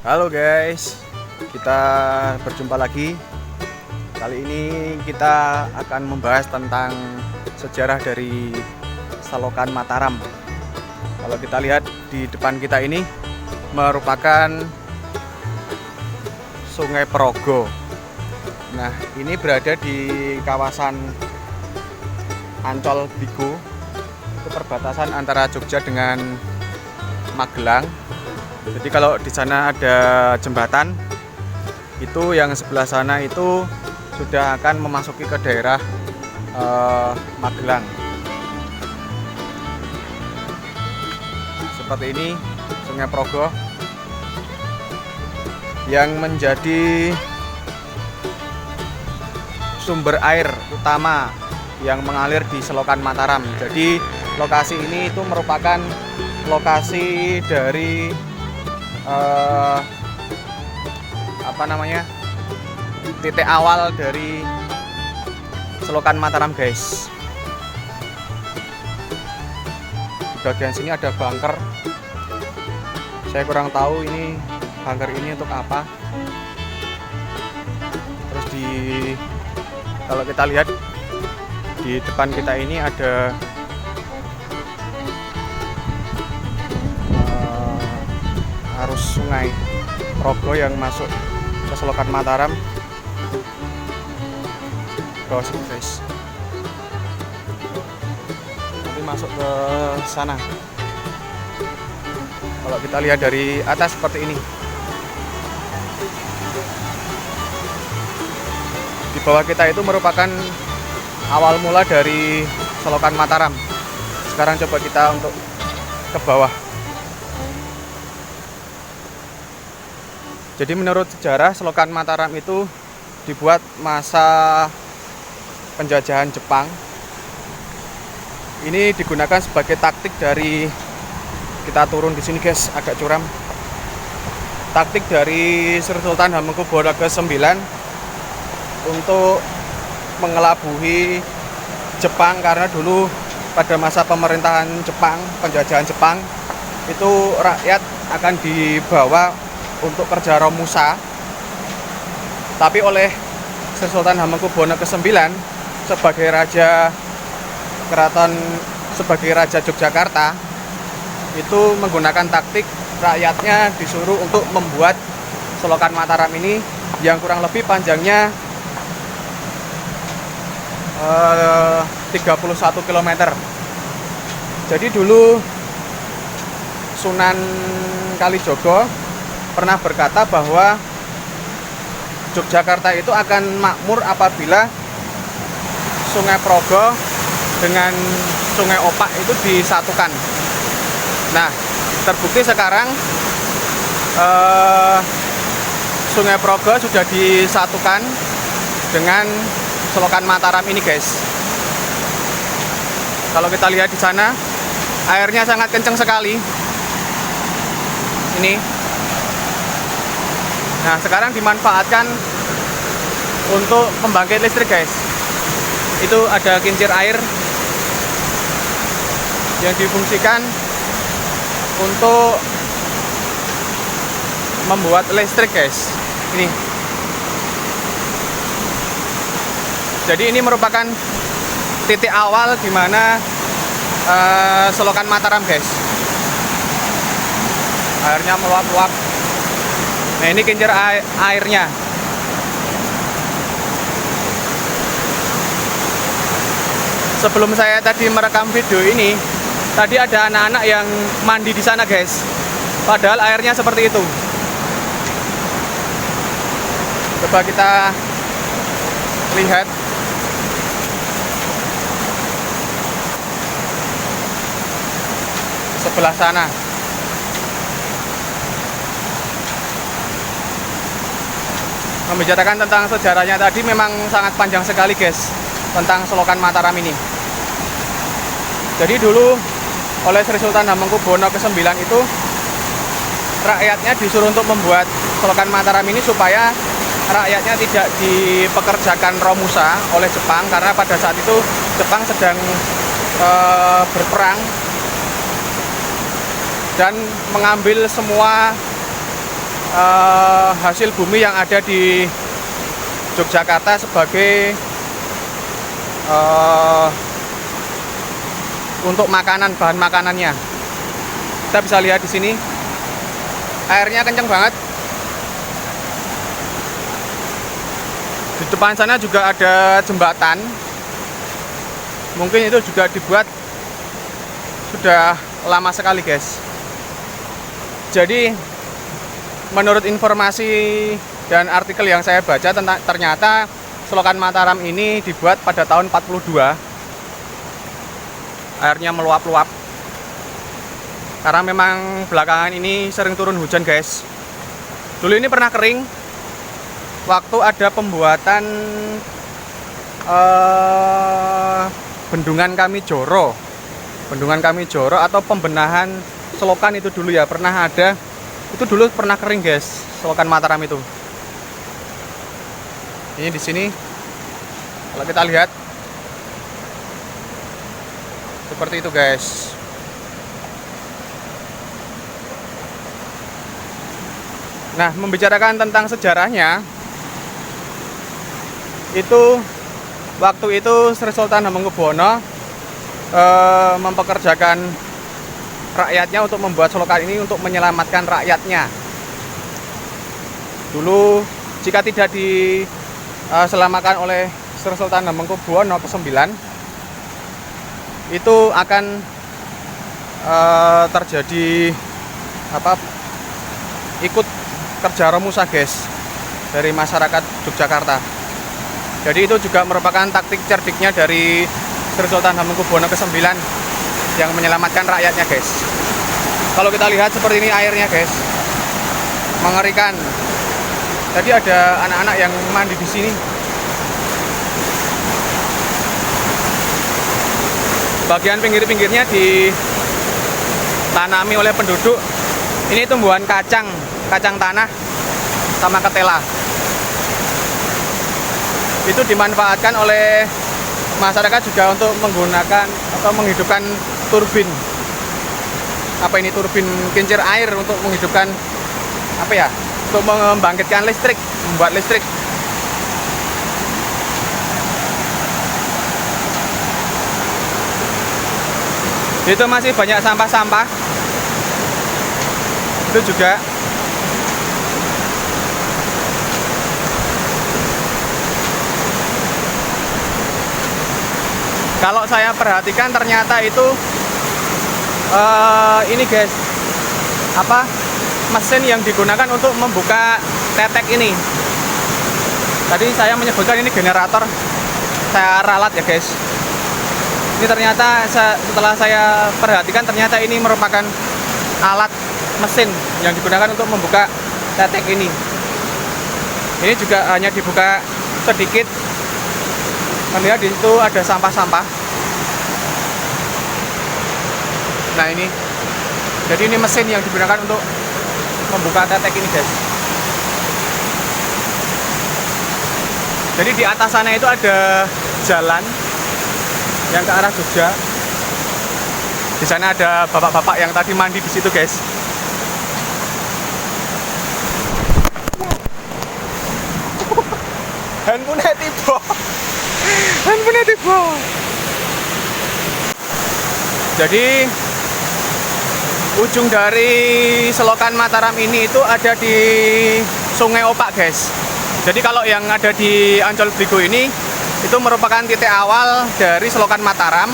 Halo guys, kita berjumpa lagi. Kali ini kita akan membahas tentang sejarah dari Selokan Mataram. Kalau kita lihat di depan kita ini merupakan Sungai Progo. Nah, ini berada di kawasan Ancol Bigo, itu perbatasan antara Jogja dengan Magelang. Jadi kalau di sana ada jembatan, itu yang sebelah sana itu sudah akan memasuki ke daerah Magelang. Seperti ini Sungai Progo yang menjadi sumber air utama yang mengalir di Selokan Mataram. Jadi lokasi ini itu merupakan lokasi dari titik awal dari Selokan Mataram guys. Di bagian sini ada bunker. Saya kurang tahu ini bunker ini untuk apa. Terus kalau kita lihat di depan kita ini ada arus Sungai Progo yang masuk ke Selokan Mataram. Bawah sini guys, nanti masuk ke sana. Kalau kita lihat dari atas seperti ini. Di bawah kita itu merupakan awal mula dari Selokan Mataram. Sekarang coba kita untuk ke bawah. Jadi menurut sejarah Selokan Mataram itu dibuat masa penjajahan Jepang. Ini digunakan sebagai taktik dari, kita turun di sini guys, agak curam. Taktik dari Sri Sultan Hamengkubuwono ke-9 untuk mengelabui Jepang, karena dulu pada masa pemerintahan Jepang, penjajahan Jepang, itu rakyat akan dibawa untuk kerja romusa, tapi oleh Sri Sultan Hamengkubuwono ke-9 sebagai raja keraton, sebagai raja Yogyakarta, itu menggunakan taktik rakyatnya disuruh untuk membuat Selokan Mataram ini yang kurang lebih panjangnya 31 km. Jadi dulu Sunan Kalijogo pernah berkata bahwa Yogyakarta itu akan makmur apabila Sungai Progo dengan Sungai Opak itu disatukan. Nah, terbukti sekarang Sungai Progo sudah disatukan dengan Selokan Mataram ini guys. Kalau kita lihat di sana, airnya sangat kencang sekali. Ini. Nah, sekarang dimanfaatkan untuk pembangkit listrik guys. Itu ada kincir air yang difungsikan untuk membuat listrik guys. Ini. Jadi ini merupakan titik awal di mana Selokan Mataram guys. Airnya meluap-luap. Nah, ini kincir airnya. Sebelum saya tadi merekam video ini, tadi ada anak-anak yang mandi di sana guys. Padahal airnya seperti itu. Coba kita lihat. Sebelah sana. Membicarakan tentang sejarahnya tadi memang sangat panjang sekali guys, tentang Selokan Mataram ini. Jadi dulu oleh Sri Sultan Hamengkubuwono ke-9 itu rakyatnya disuruh untuk membuat Selokan Mataram ini supaya rakyatnya tidak dipekerjakan romusa oleh Jepang, karena pada saat itu Jepang sedang berperang dan mengambil semua hasil bumi yang ada di Yogyakarta sebagai untuk makanan, bahan makanannya. Kita bisa lihat di sini airnya kencang banget. Di depan sana juga ada jembatan. Mungkin itu juga dibuat sudah lama sekali, guys. Jadi menurut informasi dan artikel yang saya baca, ternyata Selokan Mataram ini dibuat pada tahun 42. Airnya meluap-luap karena memang belakangan ini sering turun hujan, guys. Dulu ini pernah kering waktu ada pembuatan Bendungan Kami Joro atau pembenahan selokan itu dulu ya, pernah ada. Itu dulu pernah kering, guys, Selokan Mataram itu. Ini di sini kalau kita lihat seperti itu, guys. Nah, membicarakan tentang sejarahnya, itu waktu itu Sri Sultan Hamengkubuwono mempekerjakan rakyatnya untuk membuat selokan ini untuk menyelamatkan rakyatnya. Dulu jika tidak diselamatkan oleh Sri Sultan Hamengkubuwono ke-9, itu akan terjadi ikut kerja romusa, guys, dari masyarakat Yogyakarta. Jadi itu juga merupakan taktik cerdiknya dari Sri Sultan Hamengkubuwono ke-9 yang menyelamatkan rakyatnya, guys. Kalau kita lihat seperti ini airnya, guys, mengerikan. Tadi ada anak-anak yang mandi di sini. Bagian pinggir-pinggirnya ditanami oleh penduduk. Ini tumbuhan kacang tanah sama ketela. Itu dimanfaatkan oleh masyarakat juga untuk menggunakan atau menghidupkan turbin. Turbin kincir air untuk menghidupkan untuk membangkitkan listrik, membuat listrik. Itu masih banyak sampah-sampah. Itu juga kalau saya perhatikan ternyata itu ini, guys, mesin yang digunakan untuk membuka tetek ini. Tadi saya menyebutkan ini generator, saya ralat ya, guys. Ini ternyata setelah saya perhatikan ternyata ini merupakan alat mesin yang digunakan untuk membuka tetek ini. Ini juga hanya dibuka sedikit. Lihat di situ ada sampah-sampah. Nah, ini. Jadi ini mesin yang digunakan untuk membuka tetek ini, guys. Jadi di atas sana itu ada jalan yang ke arah Jogja. Di sana ada bapak-bapak yang tadi mandi di situ, guys. Handphone tiba. Jadi ujung dari Selokan Mataram ini itu ada di Sungai Opak, guys. Jadi kalau yang ada di Ancol Bligo ini itu merupakan titik awal dari Selokan Mataram.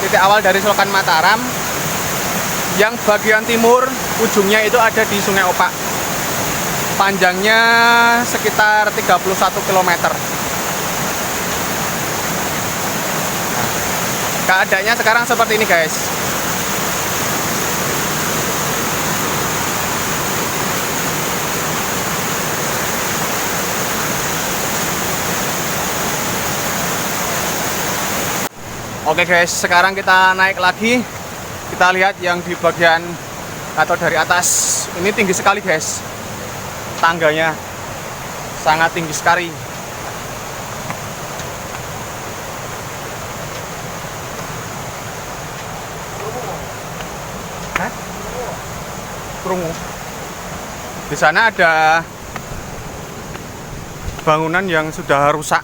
Titik awal dari Selokan Mataram yang bagian timur ujungnya itu ada di Sungai Opak. Panjangnya sekitar 31 km. Keadaannya sekarang seperti ini, guys. Oke, guys, sekarang kita naik lagi. Kita lihat yang di bagian atau dari atas. Ini tinggi sekali, guys. Tangganya sangat tinggi sekali. Krungu. Di sana ada bangunan yang sudah rusak.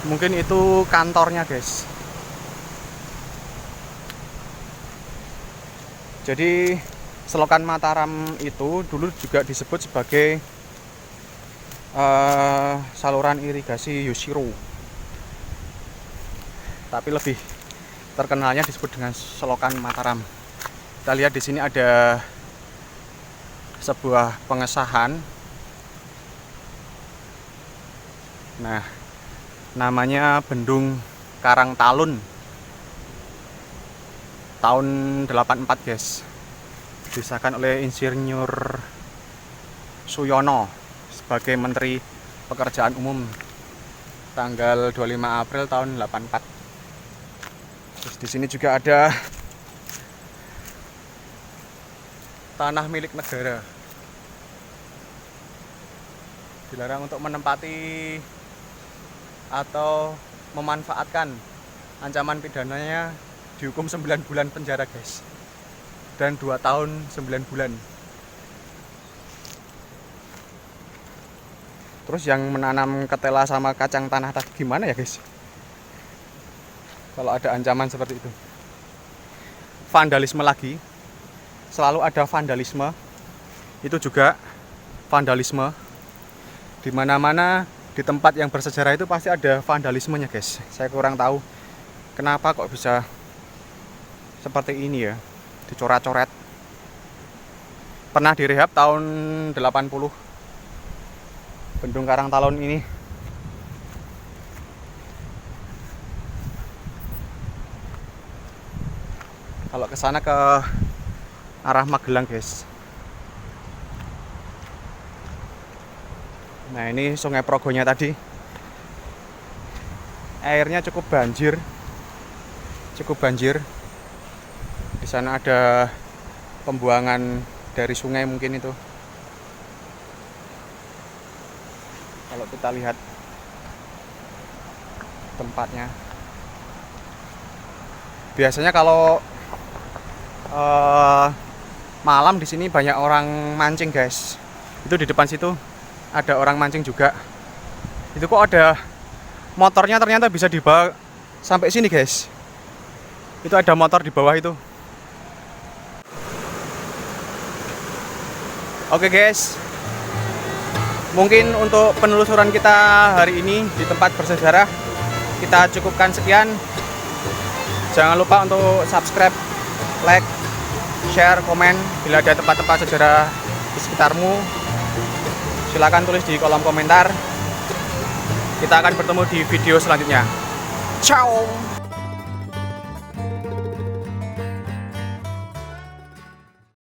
Mungkin itu kantornya, guys. Jadi Selokan Mataram itu dulu juga disebut sebagai saluran irigasi Yoshiro. Tapi lebih terkenalnya disebut dengan Selokan Mataram. Kita lihat di sini ada sebuah pengesahan. Nah, namanya Bendung Karangtalun. Tahun 84, guys. Disahkan oleh Insinyur Suyono sebagai Menteri Pekerjaan Umum tanggal 25 April tahun 84. Terus di sini juga ada tanah milik negara. Dilarang untuk menempati atau memanfaatkan. Ancaman pidananya dihukum 9 bulan penjara, guys, dan 2 tahun 9 bulan. Terus yang menanam ketela sama kacang tanah tadi gimana ya, guys, kalau ada ancaman seperti itu? Vandalisme lagi, selalu ada vandalisme. Itu juga vandalisme. Di mana-mana di tempat yang bersejarah itu pasti ada vandalismenya, guys. Saya kurang tahu kenapa kok bisa seperti ini ya, dicoret-coret. Pernah direhab tahun 80, Bendung Karangtalun ini. Kalau ke sana ke arah Magelang, guys. Nah, ini Sungai Progonya tadi. Airnya cukup banjir. Di sana ada pembuangan dari sungai mungkin itu. Kalau kita lihat tempatnya. Biasanya kalau malam di sini banyak orang mancing, guys. Itu di depan situ ada orang mancing juga. Itu kok ada motornya, ternyata bisa dibawa sampai sini, guys. Itu ada motor di bawah itu. Oke, guys, mungkin untuk penelusuran kita hari ini di tempat bersejarah kita cukupkan sekian. Jangan lupa untuk subscribe, like, share, komen. Bila ada tempat-tempat sejarah di sekitarmu, silakan tulis di kolom komentar. Kita akan bertemu di video selanjutnya. Ciao.